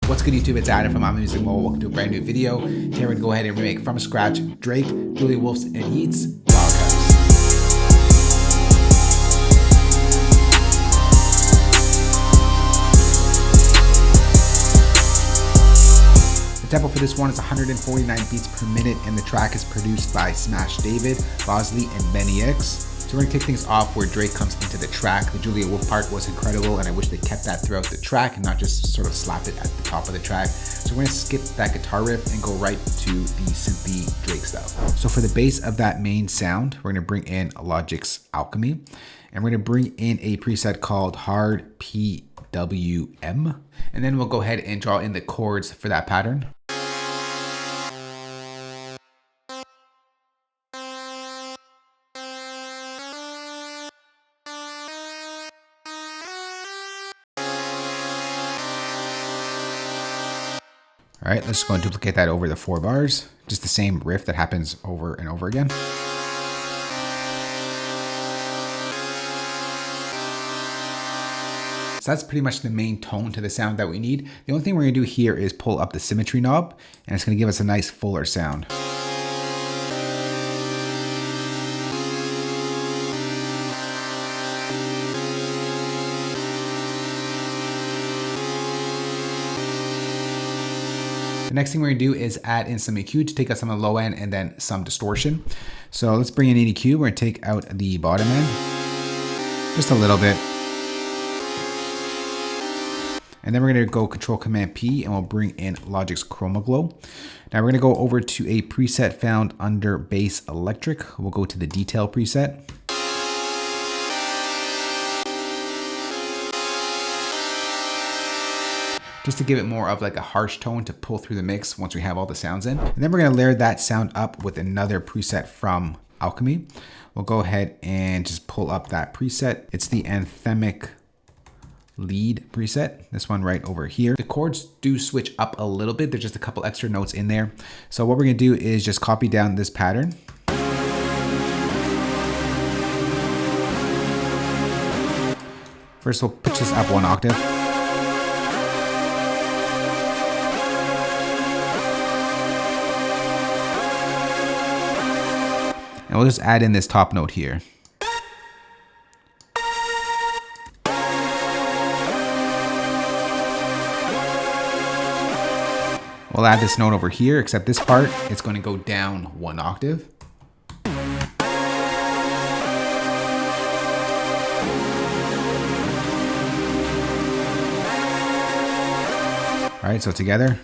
What's good YouTube, it's Adam from I'm Music Mobile. Welcome to a brand new video. Today we're going to go ahead and remake from scratch Drake, Julia Wolf's and Yeat's Doghouse. The tempo for this one is 149 beats per minute and the track is produced by Smash David, Bosley BNYX. So we're gonna kick things off where Drake comes into the track. The Julia Wolf part was incredible and I wish they kept that throughout the track and not just sort of slapped it at the top of the track. So we're gonna skip that guitar riff and go right to the synthy Drake stuff. So for the base of that main sound, we're gonna bring in Logic's Alchemy and we're gonna bring in a preset called Hard PWM. And then we'll go ahead and draw in the chords for that pattern. All right, let's go and duplicate that over the 4 bars. Just the same riff that happens over and over again. So that's pretty much the main tone to the sound that we need. The only thing we're gonna do here is pull up the symmetry knob and it's gonna give us a nice fuller sound. The next thing we're gonna do is add in some EQ to take us on the low end and then some distortion. So let's bring in an EQ. We're gonna take out the bottom end, just a little bit. And then we're gonna go Control-Command-P and we'll bring in Logic's Chroma Glow. Now we're gonna go over to a preset found under Bass Electric. We'll go to the Detail preset. Just to give it more of like a harsh tone to pull through the mix once we have all the sounds in. And then we're gonna layer that sound up with another preset from Alchemy. We'll go ahead and just pull up that preset. It's the anthemic lead preset, this one right over here. The chords do switch up a little bit. There's just a couple extra notes in there. So what we're gonna do is just copy down this pattern. First we'll pitch this up 1 octave. And we'll just add in this top note here. We'll add this note over here, except this part, it's going to go down 1 octave. All right, so together.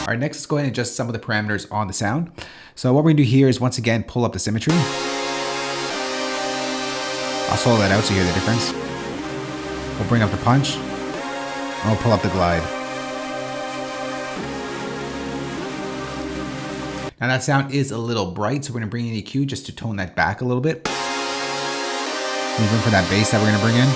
All right, next let's go ahead and adjust some of the parameters on the sound. So what we're gonna do here is once again, pull up the symmetry. I'll solo that out so you hear the difference. We'll bring up the punch, and we'll pull up the glide. Now that sound is a little bright, so we're gonna bring in EQ just to tone that back a little bit. Leave room for that bass that we're gonna bring in.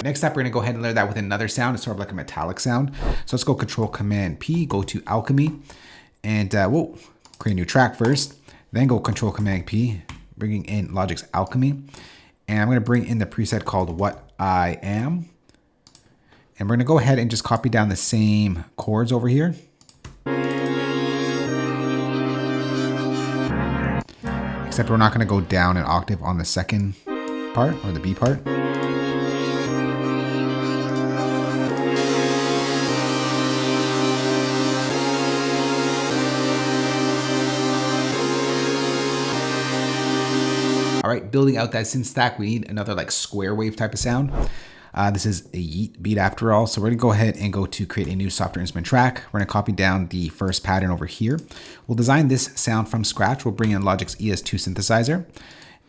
Next up, we're gonna go ahead and layer that with another sound. It's sort of like a metallic sound. So let's go Control-Command-P, go to Alchemy, and we'll create a new track first. Then go Control-Command-P, bringing in Logic's Alchemy. And I'm gonna bring in the preset called What I Am. And we're gonna go ahead and just copy down the same chords over here. Except we're not gonna go down an octave on the second part, or the B part. All right, building out that synth stack, we need another like square wave type of sound. This is a Yeat beat after all. So we're gonna go ahead and go to create a new software instrument track. We're gonna copy down the first pattern over here. We'll design this sound from scratch. We'll bring in Logic's ES2 synthesizer.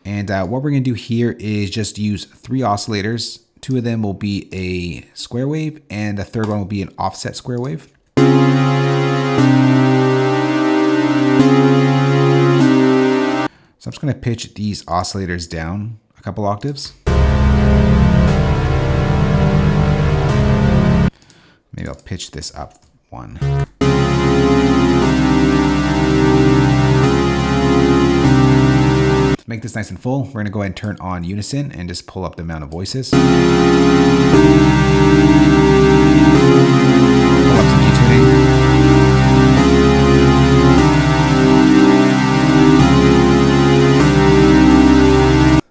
And what we're gonna do here is just use 3 oscillators. 2 of them will be a square wave and the third one will be an offset square wave. So I'm just gonna pitch these oscillators down a couple octaves. Maybe I'll pitch this up 1. To make this nice and full, we're going to go ahead and turn on unison and just pull up the amount of voices. Pull up some detuning.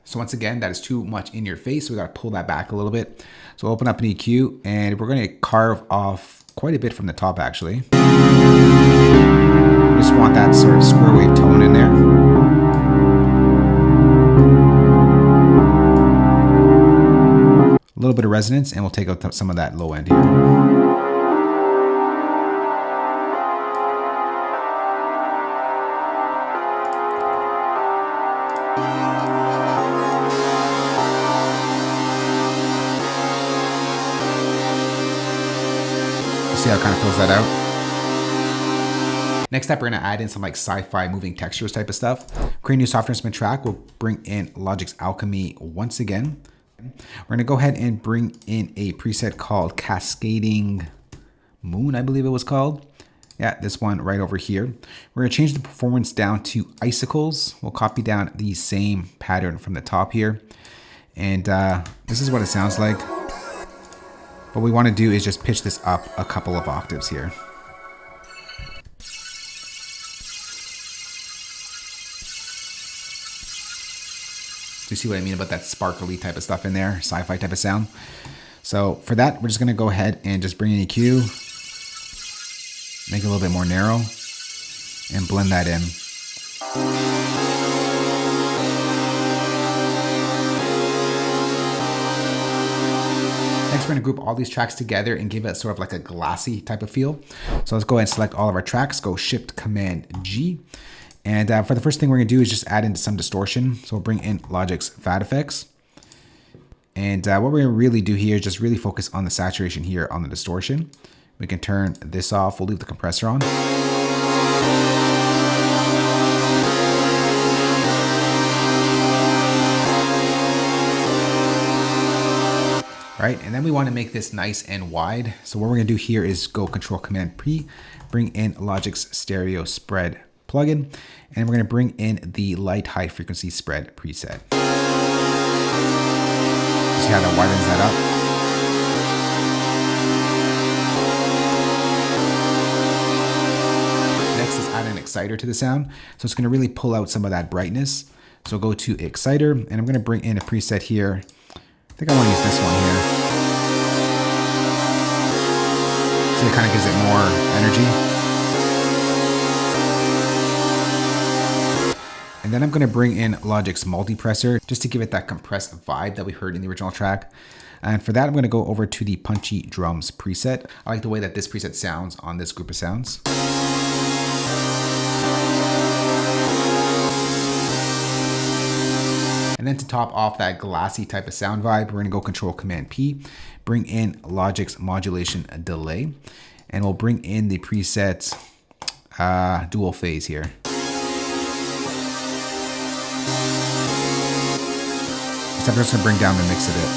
So once again, that is too much in your face, so we got to pull that back a little bit. So open up an EQ, and we're going to carve off quite a bit from the top, actually. We just want that sort of square wave tone in there. A little bit of resonance, and we'll take out some of that low end here. See how it kind of fills that out. Next up, we're going to add in some like sci-fi moving textures type of stuff. Create a new software instrument track. We'll bring in Logic's Alchemy once again. We're going to go ahead and bring in a preset called Cascading Moon, I believe it was called. Yeah, this one right over here. We're going to change the performance down to icicles. We'll copy down the same pattern from the top here. And this is what it sounds like. What we want to do is just pitch this up a couple of octaves here. Do you see what I mean about that sparkly type of stuff in there? Sci-fi type of sound. So for that, we're just going to go ahead and just bring in EQ. Make it a little bit more narrow. And blend that in. Next, we're going to group all these tracks together and give it sort of like a glassy type of feel. So let's go ahead and select all of our tracks, go Shift Command G. And for the first thing we're going to do is just add in some distortion. So we'll bring in Logic's Fat Effects. And what we're going to really do here is just really focus on the saturation here on the distortion. We can turn this off. We'll leave the compressor on. Right, and then we want to make this nice and wide. So what we're going to do here is go Control Command P, bring in Logic's Stereo Spread plugin, and we're going to bring in the Light High Frequency Spread preset. See how that widens that up? Next is add an exciter to the sound. So it's going to really pull out some of that brightness. So go to Exciter, and I'm going to bring in a preset here. I think I want to use this one here. So it kind of gives it more energy. And then I'm going to bring in Logic's Multipressor just to give it that compressed vibe that we heard in the original track. And for that, I'm going to go over to the Punchy Drums preset. I like the way that this preset sounds on this group of sounds. And then to top off that glassy type of sound vibe, we're going to go Control Command P, bring in Logic's Modulation Delay, and we'll bring in the preset Dual Phase here. Except we're just going to bring down the mix a bit.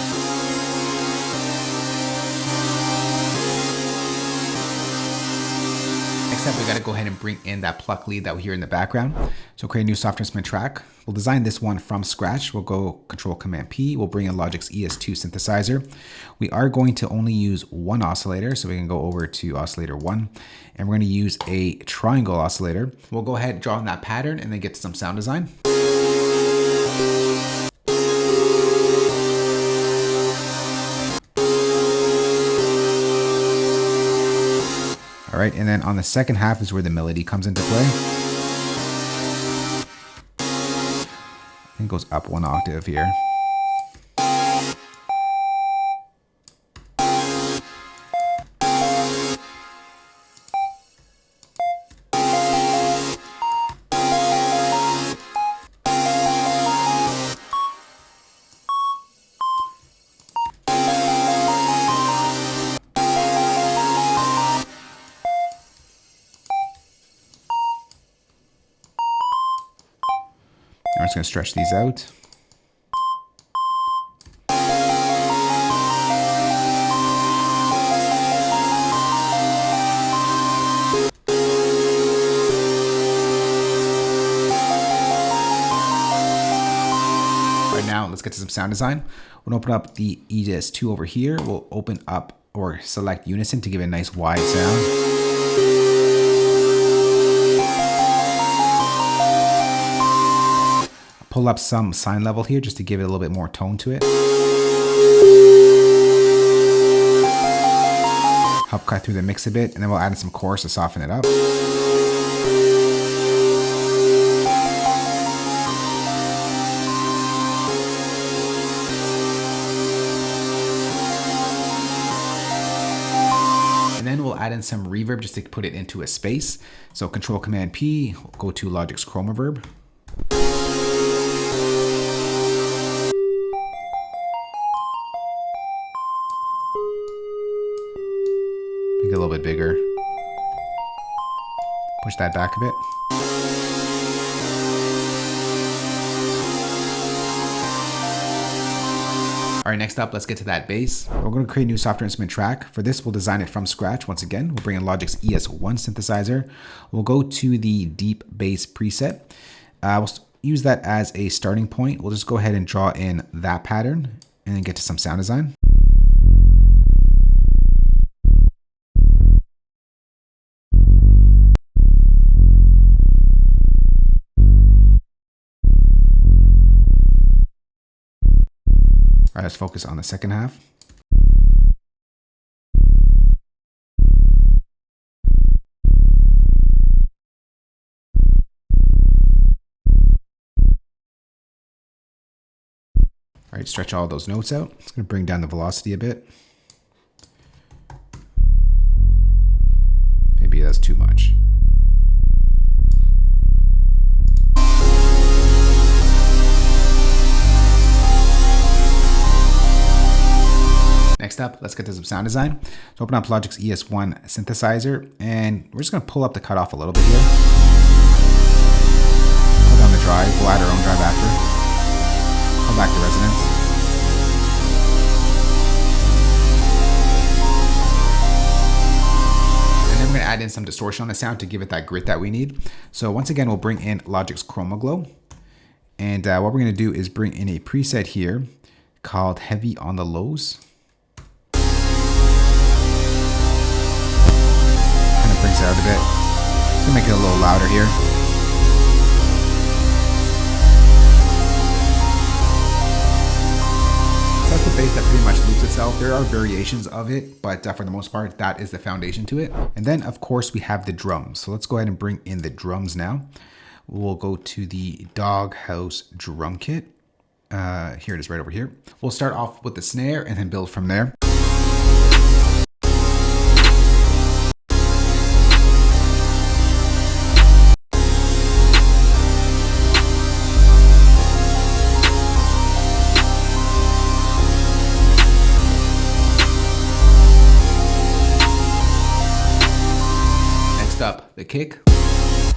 Next up, we got to go ahead and bring in that pluck lead that we hear in the background. So create a new software instrument track. We'll design this one from scratch. We'll go Control Command P. We'll bring in Logic's ES2 synthesizer. We are going to only use one oscillator, so we can go over to oscillator 1, and we're going to use a triangle oscillator. We'll go ahead and draw in that pattern and then get to some sound design. All right, and then on the second half is where the melody comes into play. I think it goes up one octave here. I'm just going to stretch these out. get to some sound design. We'll open up the EJS2 over here. We'll open up or select unison to give it a nice wide sound. Pull up some sine level here just to give it a little bit more tone to it. Help cut through the mix a bit, and then we'll add in some chorus to soften it up. And then we'll add in some reverb just to put it into a space. So Control Command P, go to Logic's Chroma Verb. Make it a little bit bigger. Push that back a bit. All right, next up, let's get to that bass. We're going to create a new software instrument track. For this, we'll design it from scratch. Once again, we'll bring in Logic's ES1 synthesizer. We'll go to the deep bass preset. We'll use that as a starting point. We'll just go ahead and draw in that pattern and then get to some sound design. All right, let's focus on the second half. All right, stretch all those notes out. It's going to bring down the velocity a bit. Maybe that's too much. Next up, let's get to some sound design. So open up Logic's ES1 synthesizer, and we're just going to pull up the cutoff a little bit here. Pull down the drive. We'll add our own drive after. Pull back the resonance. And then we're going to add in some distortion on the sound to give it that grit that we need. So once again, we'll bring in Logic's Chroma Glow. And what we're going to do is bring in a preset here called Heavy on the Lows. Brings it out a bit. Just gonna make it a little louder here. So that's the bass that pretty much loops itself. There are variations of it, but for the most part, that is the foundation to it. And then, of course, we have the drums. So let's go ahead and bring in the drums now. We'll go to the Doghouse drum kit. Here it is right over here. We'll start off with the snare and then build from there. Up the kick. Let's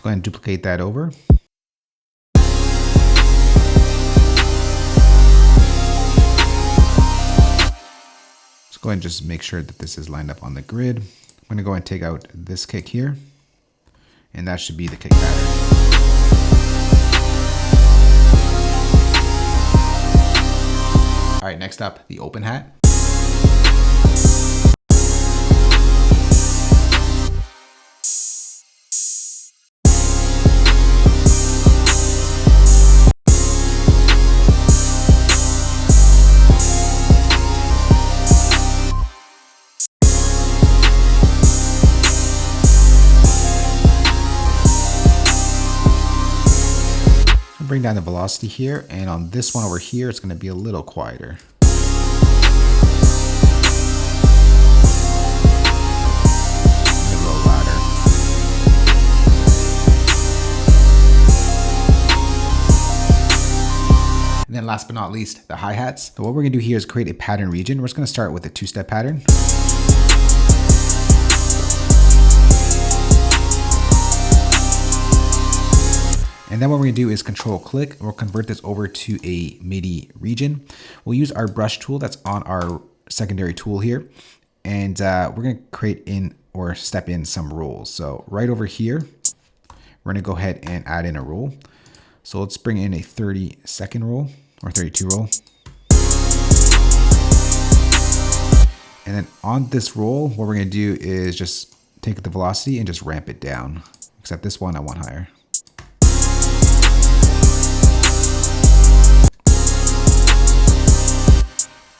go ahead and duplicate that over. Let's go ahead and just make sure that this is lined up on the grid. I'm going to go and take out this kick here, and that should be the kick pattern. All right, next up, the open hat. Bring down the velocity here, and on this one over here, it's going to be a little quieter. A little louder. And then last but not least, the hi-hats. So what we're going to do here is create a pattern region. We're just going to start with a two-step pattern. And then what we're going to do is control click, and we'll convert this over to a MIDI region. We'll use our brush tool that's on our secondary tool here, and we're going to create in or step in some rules. So right over here, we're going to go ahead and add in a rule. So let's bring in a 30-second rule or 32 rule. And then on this rule, what we're going to do is just take the velocity and just ramp it down. Except this one I want higher.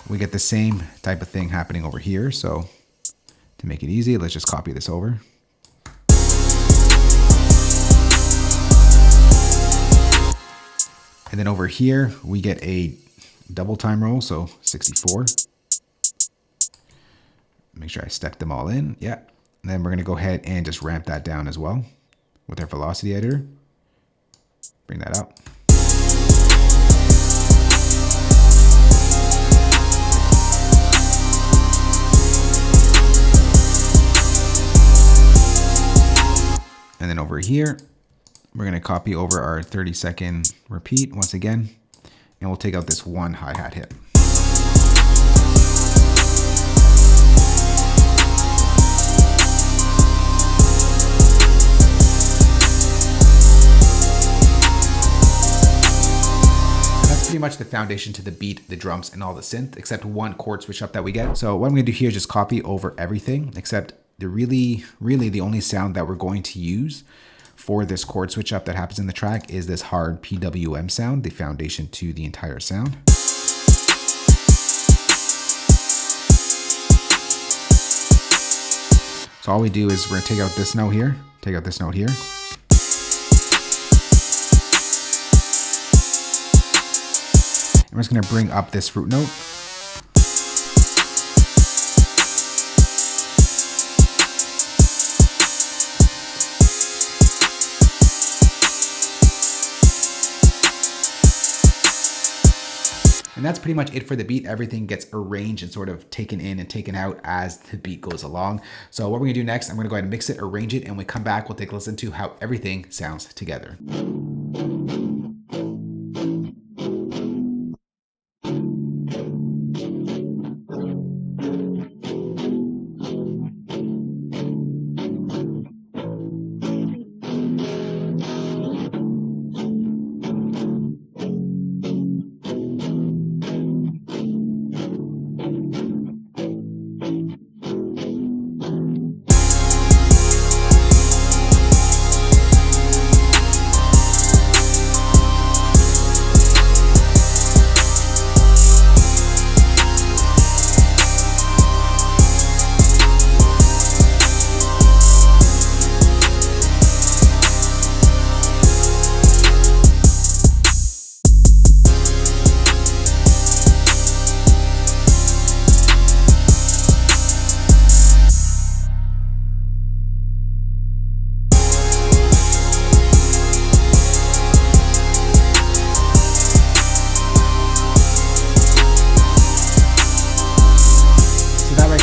We get the same type of thing happening over here. So to make it easy, let's just copy this over. And then over here, we get a double time roll, so 64. Make sure I step them all in. Yeah. And then we're going to go ahead and just ramp that down as well with our velocity editor. Bring that up. And then over here, we're going to copy over our 30-second repeat once again, and we'll take out this one hi-hat hit. Pretty much the foundation to the beat, the drums, and all the synth, except one chord switch up that we get. So what I'm going to do here is just copy over everything, except the really the only sound that we're going to use for this chord switch up that happens in the track is this hard PWM sound, the foundation to the entire sound. So all we do is we're going to take out this note here, take out this note here. I'm just going to bring up this root note. And that's pretty much it for the beat. Everything gets arranged and sort of taken in and taken out as the beat goes along. So what we're going to do next, I'm going to go ahead and mix it, arrange it, and when we come back, we'll take a listen to how everything sounds together.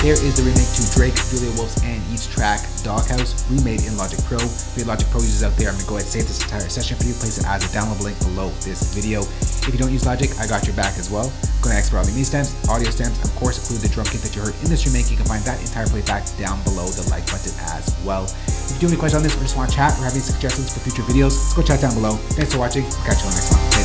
Here is the remake to Drake, Julia Wolf's, and Yeat's track, Doghouse, remade in Logic Pro. For you Logic Pro users out there, I'm going to go ahead and save this entire session for you, place it as a download link below this video. If you don't use Logic, I got your back as well. Go to export all the MIDI stems, audio stems, of course include the drum kit that you heard in this remake. You can find that entire playback down below the like button as well. If you do have any questions on this or just want to chat or have any suggestions for future videos, go chat down below. Thanks for watching. I'll catch you on the next one.